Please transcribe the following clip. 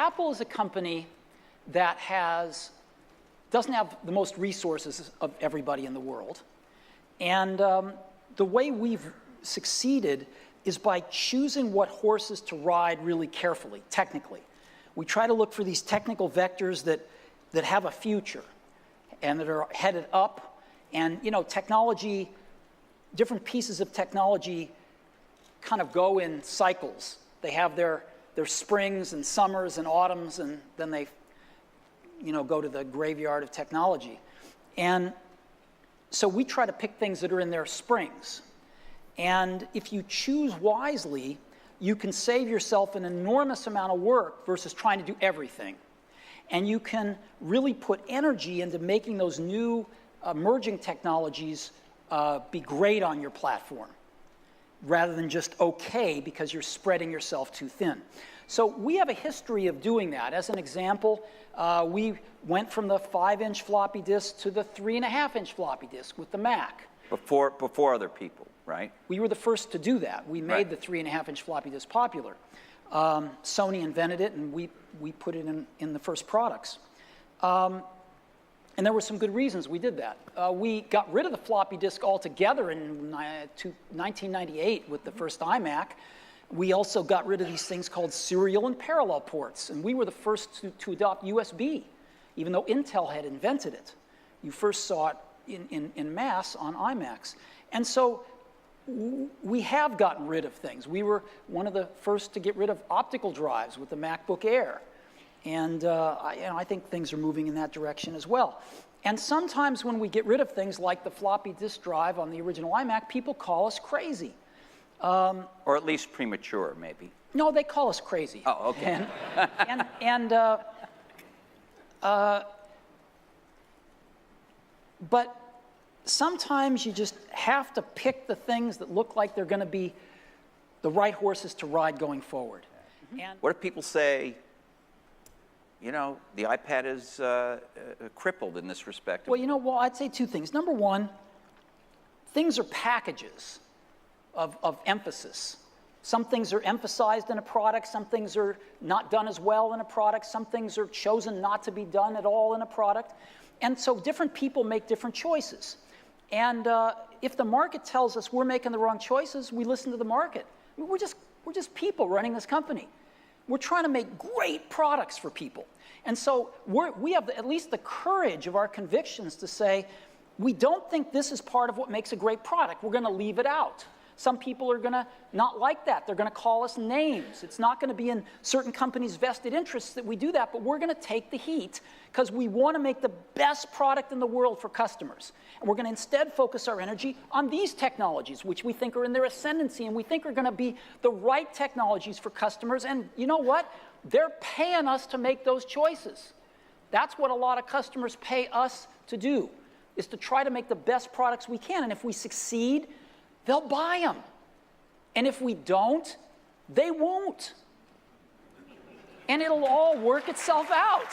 Apple is a company that doesn't have the most resources of everybody in the world. And the way we've succeeded is by choosing what horses to ride really carefully, technically. We try to look for these technical vectors that have a future and that are headed up. And, you know, technology, different pieces of technology kind of go in cycles. They have their springs and summers and autumns, and then they, you know, go to the graveyard of technology. And so we try to pick things that are in their springs. And if you choose wisely, you can save yourself an enormous amount of work versus trying to do everything. And you can really put energy into making those new emerging technologies be great on your platform, rather than just okay because you're spreading yourself too thin. So we have a history of doing that. As an example, we went from the 5-inch floppy disk to the 3.5-inch floppy disk with the Mac. Before other people, right? We were the first to do that. We made the 3.5-inch floppy disk popular. Sony invented it, and we put it in the first products. And there were some good reasons we did that. We got rid of the floppy disk altogether in 1998 with the first iMac. We also got rid of these things called serial and parallel ports, and we were the first to adopt USB, even though Intel had invented it. You first saw it in mass on iMacs. And so we have gotten rid of things. We were one of the first to get rid of optical drives with the MacBook Air. And I think things are moving in that direction as well. And sometimes when we get rid of things like the floppy disk drive on the original iMac, people call us crazy. Or at least premature, maybe. No, they call us crazy. Oh, okay. But sometimes you just have to pick the things that look like they're going to be the right horses to ride going forward. And what if people say, you know, the iPad is crippled in this respect? Well, I'd say two things. Number one, things are packages of emphasis. Some things are emphasized in a product, some things are not done as well in a product, some things are chosen not to be done at all in a product. And so different people make different choices. And if the market tells us we're making the wrong choices, we listen to the market. I mean, we're just people running this company. We're trying to make great products for people. And so we have at least the courage of our convictions to say, we don't think this is part of what makes a great product. We're going to leave it out. Some people are going to not like that. They're going to call us names. It's not going to be in certain companies' vested interests that we do that, but we're going to take the heat because we want to make the best product in the world for customers. And we're going to instead focus our energy on these technologies, which we think are in their ascendancy and we think are going to be the right technologies for customers. And you know what? They're paying us to make those choices. That's what a lot of customers pay us to do, is to try to make the best products we can. And if we succeed, they'll buy them. And if we don't, they won't. And it'll all work itself out.